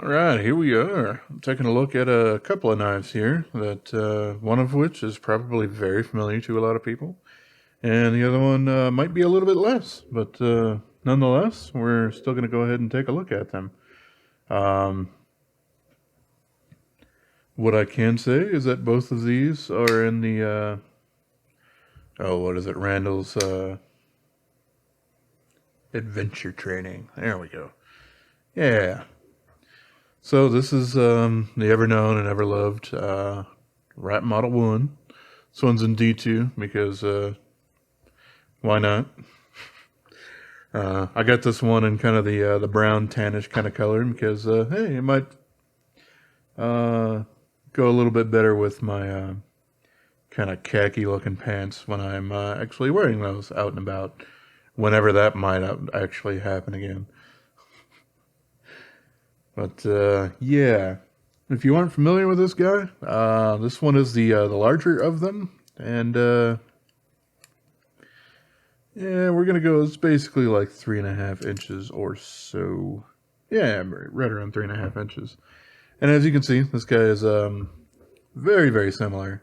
Alright, here we are. I'm taking a look at a couple of knives here, that one of which is probably very familiar to a lot of people, and the other one might be a little bit less, but nonetheless, we're still going to go ahead and take a look at them. What I can say is that both of these are in the, what is it, Randall's Adventure Training. There we go. Yeah. So this is the ever-known and ever-loved Rat Model 1. This one's in D2 because why not? I got this one in kind of the brown tannish kind of color because, hey, it might go a little bit better with my kind of khaki-looking pants when I'm actually wearing those out and about, whenever that might actually happen again. But yeah, if you aren't familiar with this guy, this one is the larger of them, and yeah, we're gonna go. It's basically like 3.5 inches or so. Yeah, right around 3.5 inches. And as you can see, this guy is very, very similar.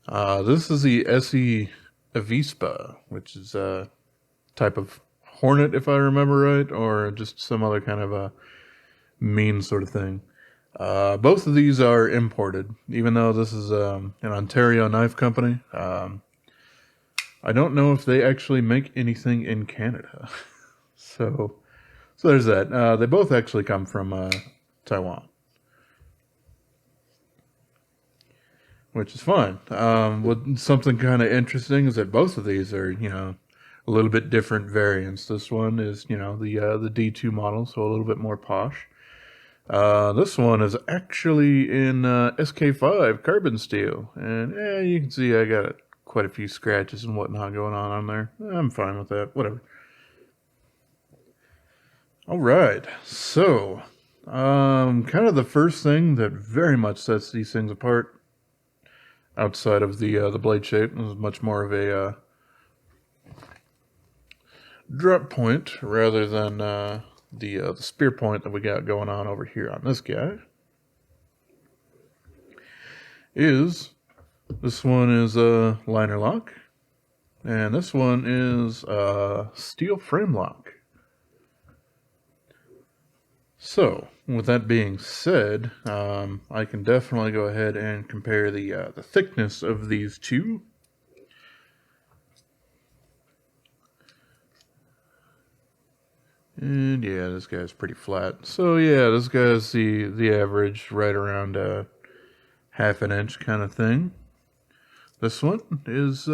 This is the ESEE Avispa, which is a type of hornet, if I remember right, or just some other kind of a mean sort of thing. Both of these are imported, even though this is an Ontario knife company. I don't know if they actually make anything in Canada. so there's that. They both actually come from Taiwan, which is fine. Something kind of interesting is that both of these are, a little bit different variants. This one is, the D2 model, so a little bit more posh. This one is actually in SK5 carbon steel, and you can see I got quite a few scratches and whatnot going on there. I'm fine with that, whatever. Alright, so kind of the first thing that very much sets these things apart, outside of the blade shape, is much more of a drop point rather than the spear point that we got going on over here on this guy. This one is a liner lock, and this one is a steel frame lock. So, with that being said, I can definitely go ahead and compare the thickness of these two. And yeah, this guy's pretty flat. So yeah, this guy's the average, right around 1/2 inch kind of thing. This one is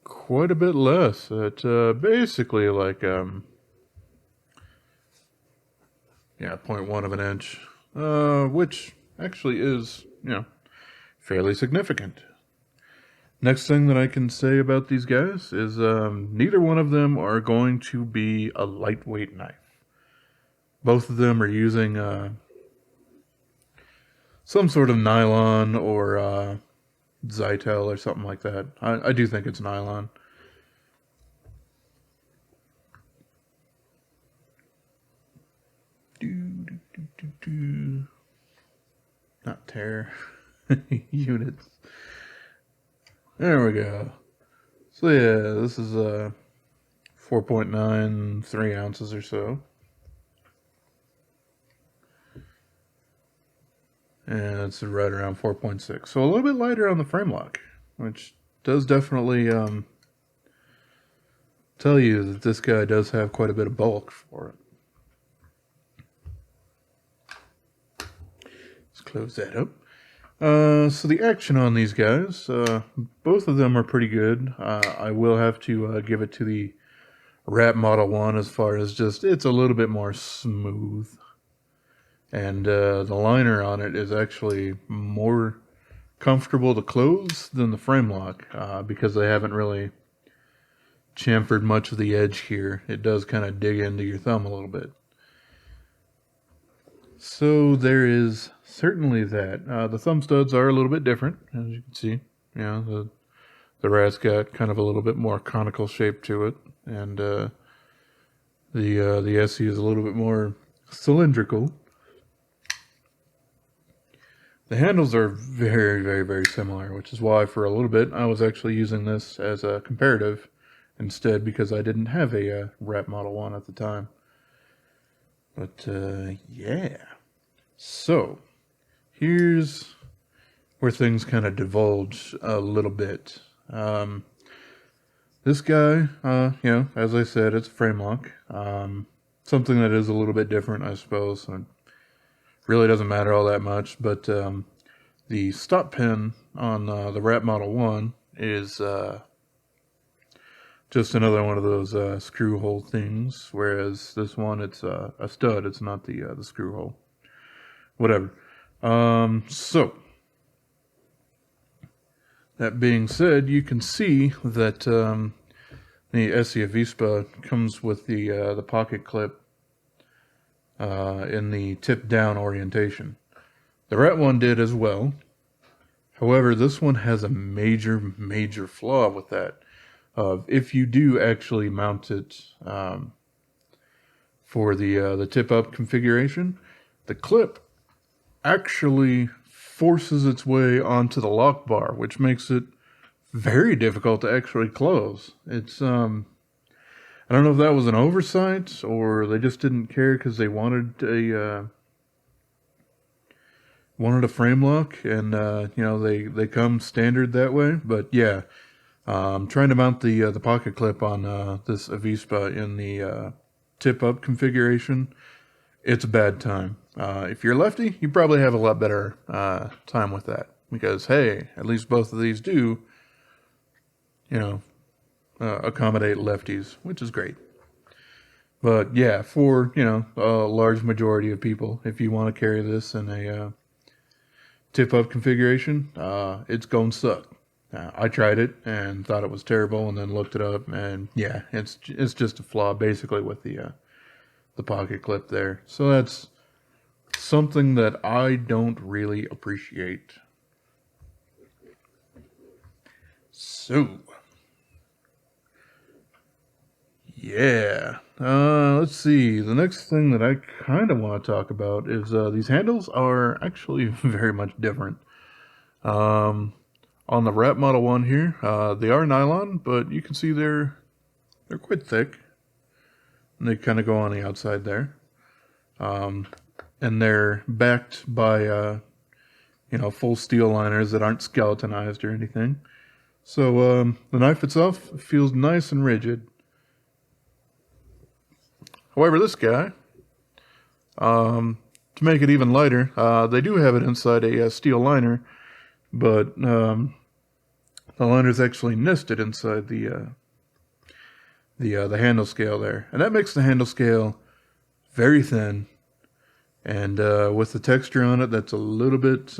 quite a bit less. At basically like 0.1 of an inch, which actually is fairly significant. Next thing that I can say about these guys is neither one of them are going to be a lightweight knife. Both of them are using some sort of nylon or Zytel or something like that. I do think it's nylon. Not tear. Units. There we go. So yeah, this is 4.93 ounces or so. And it's right around 4.6. So a little bit lighter on the frame lock, which does definitely tell you that this guy does have quite a bit of bulk for it. Let's close that up. So the action on these guys, both of them are pretty good. I will have to give it to the Rat Model 1 as far as just, it's a little bit more smooth. And the liner on it is actually more comfortable to close than the frame lock, because they haven't really chamfered much of the edge here. It does kind of dig into your thumb a little bit. So there is certainly that. The thumb studs are a little bit different, as you can see. The Rat's got kind of a little bit more conical shape to it, and the ESEE is a little bit more cylindrical. The handles are very, very, very similar, which is why for a little bit I was actually using this as a comparative instead, because I didn't have a Rat Model 1 at the time. But yeah. So, here's where things kind of divulge a little bit. This guy, you know, as I said, it's a frame lock. Something that is a little bit different, I suppose. Really doesn't matter all that much, but the stop pin on the Rat Model 1 is just another one of those screw hole things, whereas this one, it's a stud, it's not the screw hole. Whatever. So, that being said, you can see that the ESEE Avispa comes with the pocket clip in the tip down orientation. The Rat one did as well. However, this one has a major, major flaw with that. If you do actually mount it for the tip up configuration, the clip actually forces its way onto the lock bar, which makes it very difficult to actually close. It's I don't know if that was an oversight or they just didn't care because they wanted a frame lock, and you know, they come standard that way. But yeah, trying to mount the pocket clip on this Avispa in the tip up configuration, it's a bad time. If you're lefty, you probably have a lot better time with that, because hey, at least both of these do, you know, accommodate lefties, which is great. But yeah, for, you know, a large majority of people, if you want to carry this in a tip up configuration, it's going to suck. I tried it and thought it was terrible, and then looked it up, and yeah, it's just a flaw basically with the pocket clip there. So that's something that I don't really appreciate. So yeah, let's see. The next thing that I kind of want to talk about is these handles are actually very much different. On the Rat Model 1 here, they are nylon, but you can see they're quite thick. And they kind of go on the outside there. And they're backed by, you know, full steel liners that aren't skeletonized or anything. So the knife itself feels nice and rigid. However, this guy, to make it even lighter, they do have it inside a steel liner, but the liner is actually nested inside the handle scale there, and that makes the handle scale very thin, and with the texture on it that's a little bit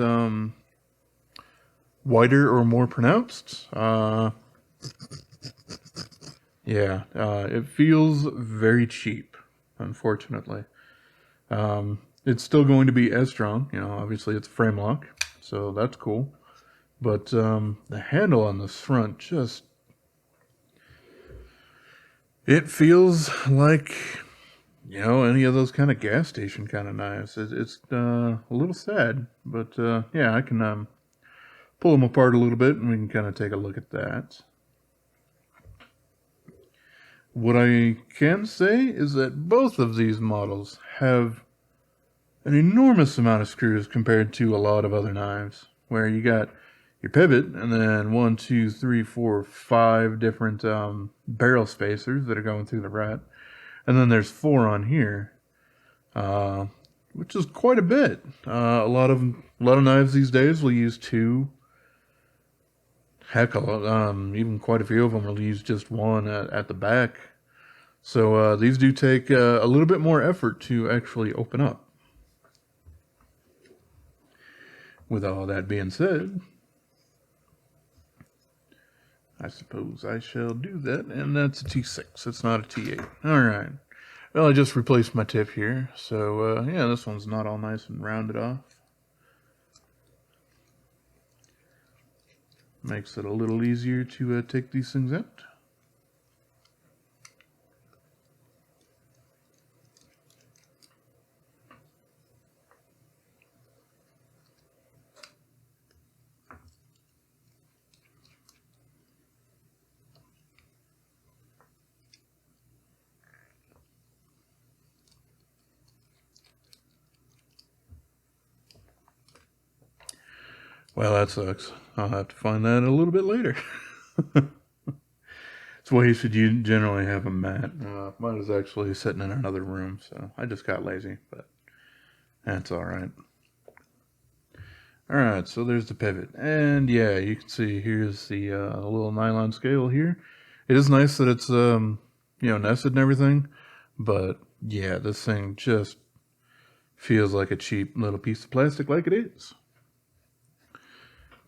whiter or more pronounced. Yeah, it feels very cheap, unfortunately. It's still going to be as strong, you know, obviously it's a frame lock, so that's cool. But the handle on this front just, it feels like, you know, any of those kind of gas station kind of knives. It's a little sad, but yeah, I can pull them apart a little bit and we can kind of take a look at that. What I can say is that both of these models have an enormous amount of screws compared to a lot of other knives, where you got your pivot and then 1, 2, 3, 4, 5 different barrel spacers that are going through the rat, and then there's 4 on here, which is quite a bit. A lot of knives these days will use 2. Heck, even quite a few of them will use just 1 at the back. So these do take a little bit more effort to actually open up. With all that being said, I suppose I shall do that, and that's a T6. It's not a T8. Alright. Well, I just replaced my tip here, so yeah, this one's not all nice and rounded off. Makes it a little easier to take these things out. Well, that sucks. I'll have to find that a little bit later. It's why you should generally have a mat. Mine is actually sitting in another room, so I just got lazy, but that's alright. Alright, so there's the pivot. And yeah, you can see here's the little nylon scale here. It is nice that it's, nested and everything, but yeah, this thing just feels like a cheap little piece of plastic like it is.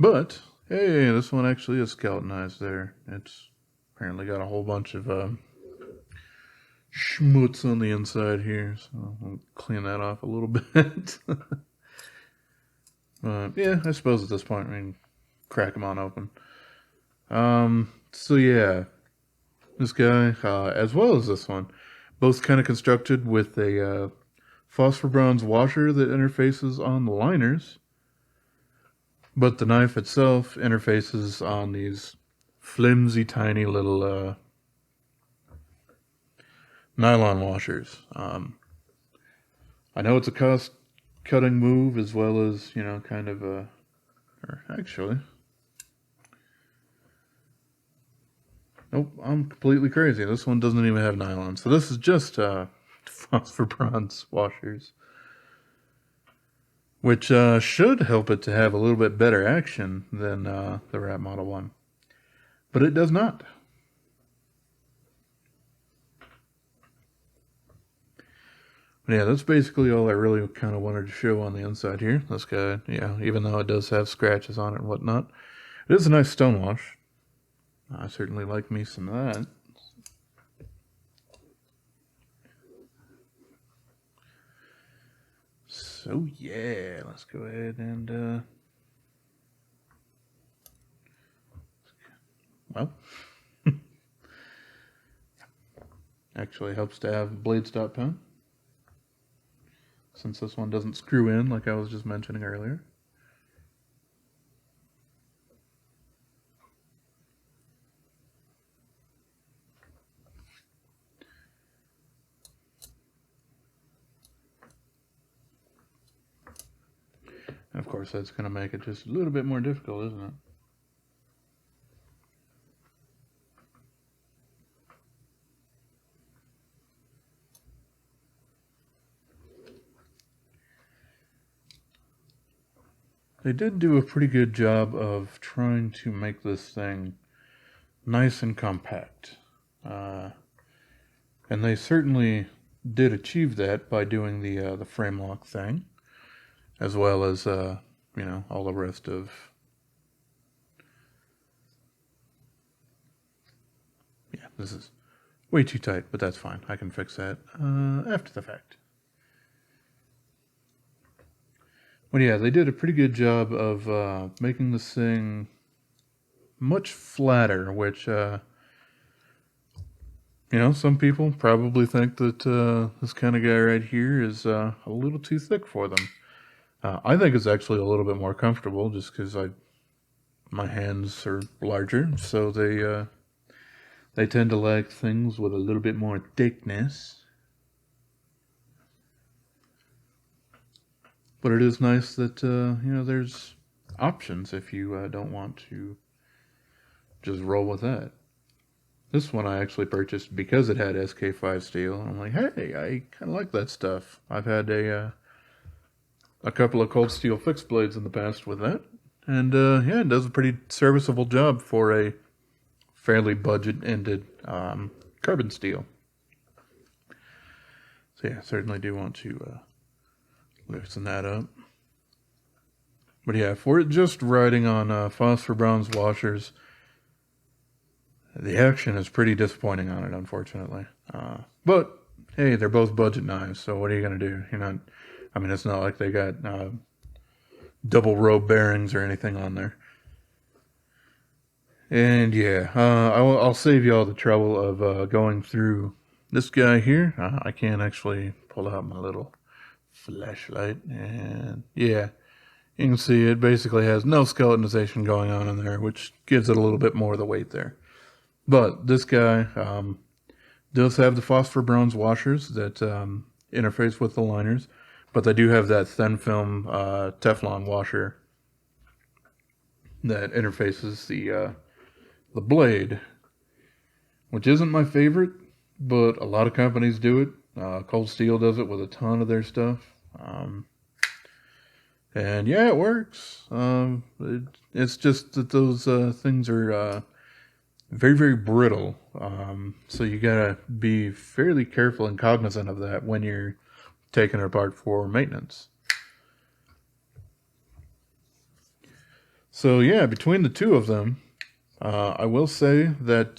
But, hey, this one actually is skeletonized there. It's apparently got a whole bunch of schmutz on the inside here, so I'll clean that off a little bit. Yeah, I suppose at this point we can crack them on open. So yeah, this guy, as well as this one, both kind of constructed with a phosphor bronze washer that interfaces on the liners, but the knife itself interfaces on these flimsy, tiny little nylon washers. I know it's a cost-cutting move as well as, kind of a... Or actually... Nope, I'm completely crazy. This one doesn't even have nylon. So this is just phosphor bronze washers, which should help it to have a little bit better action than the Rat Model 1. But it does not. But yeah, that's basically all I really kind of wanted to show on the inside here. This guy, yeah, even though it does have scratches on it and whatnot, it is a nice stone wash. I certainly like me some of that. So yeah, let's go ahead and well, actually helps to have blade stop pen, since this one doesn't screw in like I was just mentioning earlier. And of course, that's going to make it just a little bit more difficult, isn't it? They did do a pretty good job of trying to make this thing nice and compact. And they certainly did achieve that by doing the frame lock thing, as well as, all the rest of... Yeah, this is way too tight, but that's fine. I can fix that after the fact. But yeah, they did a pretty good job of making this thing much flatter, which, some people probably think that this kind of guy right here is a little too thick for them. I think it's actually a little bit more comfortable just because my hands are larger, so they tend to like things with a little bit more thickness. But it is nice that, there's options if you don't want to just roll with that. This one I actually purchased because it had SK5 steel. I'm like, hey, I kind of like that stuff. I've had a couple of cold steel fixed blades in the past with that. And, yeah, it does a pretty serviceable job for a fairly budget-ended carbon steel. So, yeah, certainly do want to loosen that up. But, yeah, for it just riding on phosphor bronze washers, the action is pretty disappointing on it, unfortunately. But, hey, they're both budget knives, so what are you going to do? It's not like they got double row bearings or anything on there. And yeah, I'll save you all the trouble of going through this guy here. I can't actually pull out my little flashlight. And yeah, you can see it basically has no skeletonization going on in there, which gives it a little bit more of the weight there. But this guy does have the phosphor bronze washers that interface with the liners. But they do have that thin film Teflon washer that interfaces the blade, which isn't my favorite, but a lot of companies do it. Cold Steel does it with a ton of their stuff. And yeah, it works. It's just that those things are very, very brittle. So you gotta be fairly careful and cognizant of that when you're taking it apart for maintenance. So yeah, between the two of them, I will say that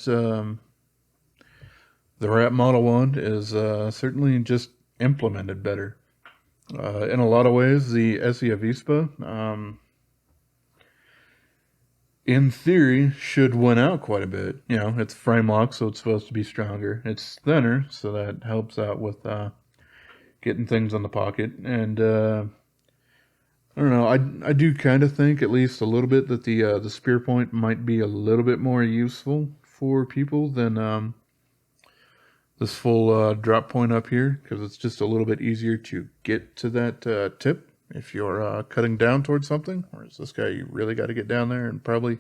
the Rat Model 1 is certainly just implemented better. In a lot of ways, the ESEE Avispa, in theory, should win out quite a bit. You know, it's frame lock, so it's supposed to be stronger. It's thinner, so that helps out with getting things on the pocket. And I don't know. I do kind of think, at least a little bit, that the spear point might be a little bit more useful for people than this full drop point up here, because it's just a little bit easier to get to that tip if you're cutting down towards something. Whereas this guy, you really got to get down there and probably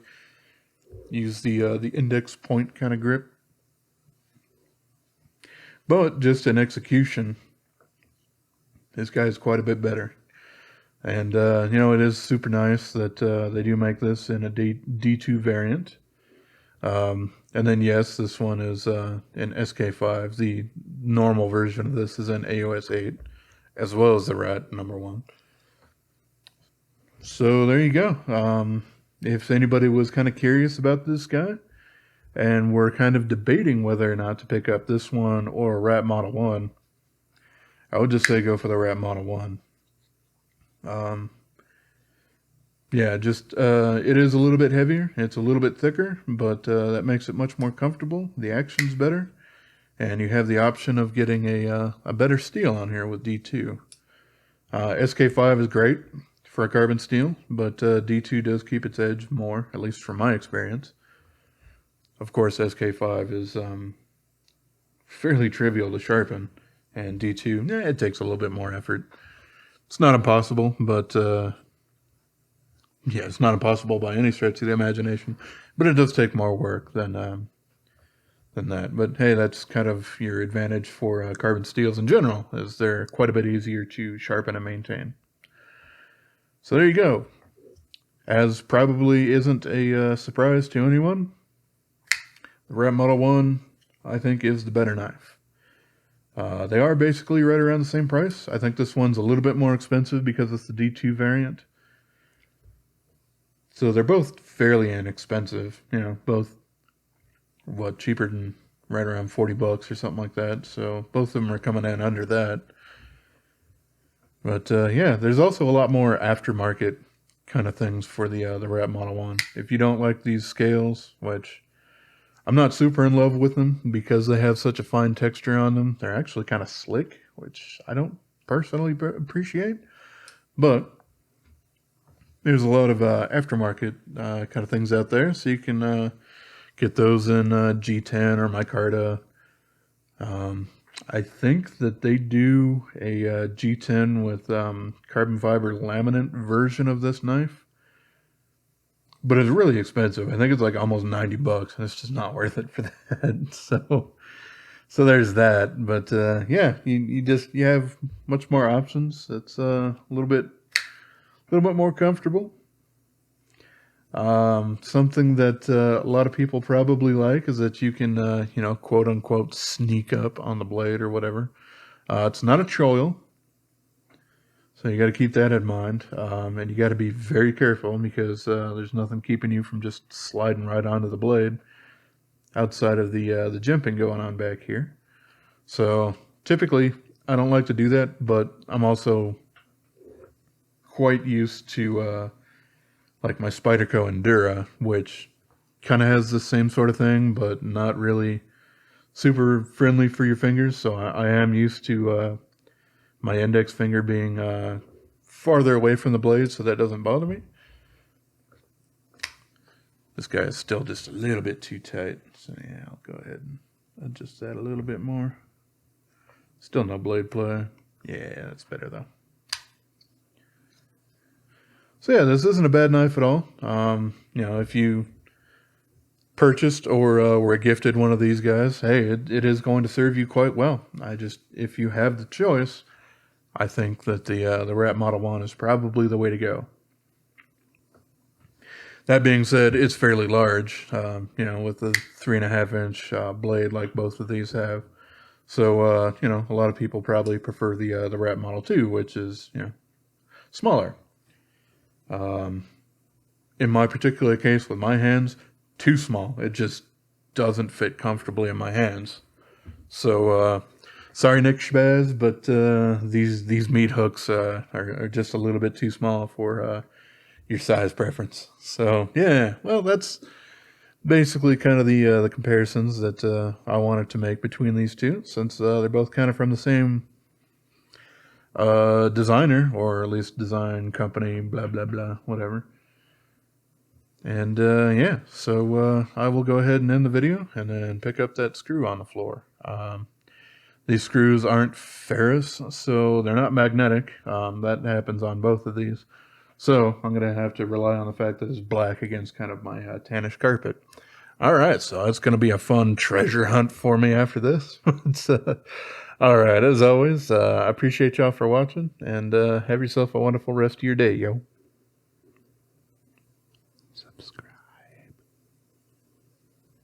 use the index point kind of grip. But just in execution, this guy is quite a bit better. And, you know, it is super nice that they do make this in a D2 variant. And then, yes, this one is in SK5. The normal version of this is in AOS 8, as well as the Rat number 1. So there you go. If anybody was kind of curious about this guy, and we're kind of debating whether or not to pick up this one or Rat Model 1, I would just say go for the Rat Model 1. Yeah, just it is a little bit heavier. It's a little bit thicker, but that makes it much more comfortable. The action's better, and you have the option of getting a better steel on here with D2. SK5 is great for a carbon steel, but D2 does keep its edge more, at least from my experience. Of course, SK5 is fairly trivial to sharpen, and D2, it takes a little bit more effort. It's not impossible, but yeah, it's not impossible by any stretch of the imagination. But it does take more work than that. But hey, that's kind of your advantage for carbon steels in general, is they're quite a bit easier to sharpen and maintain. So there you go. As probably isn't a surprise to anyone, the Rat Model 1, I think, is the better knife. They are basically right around the same price. I think this one's a little bit more expensive because it's the D2 variant. So they're both fairly inexpensive, you know, both, cheaper than right around $40 or something like that. So both of them are coming in under that. But yeah, there's also a lot more aftermarket kind of things for the Rat Model 1. If you don't like these scales, which I'm not super in love with them because they have such a fine texture on them. They're actually kind of slick, which I don't personally appreciate. But there's a lot of aftermarket kind of things out there, so you can get those in G10 or micarta. I think that they do a G10 with carbon fiber laminate version of this knife. But it's really expensive. I think it's like almost $90, and it's just not worth it for that. So there's that. But yeah, you have much more options. It's a little bit more comfortable. Something that a lot of people probably like is that you can quote unquote sneak up on the blade or whatever. It's not a choil. So you got to keep that in mind, and you got to be very careful because there's nothing keeping you from just sliding right onto the blade outside of the jimping going on back here. So typically, I don't like to do that, but I'm also quite used to like my Spyderco Endura, which kind of has the same sort of thing, but not really super friendly for your fingers. So I am used to my index finger being farther away from the blade, so that doesn't bother me. This guy is still just a little bit too tight, so yeah, I'll go ahead and adjust that a little bit more. Still no blade play. Yeah, that's better though. So yeah, this isn't a bad knife at all. You know, if you purchased or were gifted one of these guys, hey, it is going to serve you quite well. If you have the choice, I think that the Rat Model 1 is probably the way to go. That being said, it's fairly large, you know, with the 3.5-inch blade like both of these have. So, you know, a lot of people probably prefer the Rat Model 2, which is, you know, smaller. In my particular case, with my hands, too small. It just doesn't fit comfortably in my hands. So, sorry, Nick Shabazz, but these meat hooks are just a little bit too small for your size preference. So, yeah, well, that's basically kind of the comparisons that I wanted to make between these two, since they're both kind of from the same designer, or at least design company, blah, blah, blah, whatever. And yeah, so I will go ahead and end the video and then pick up that screw on the floor. These screws aren't ferrous, so they're not magnetic. That happens on both of these. So I'm going to have to rely on the fact that it's black against kind of my tannish carpet. All right, so it's going to be a fun treasure hunt for me after this. All right, as always, I appreciate y'all for watching, and have yourself a wonderful rest of your day, yo.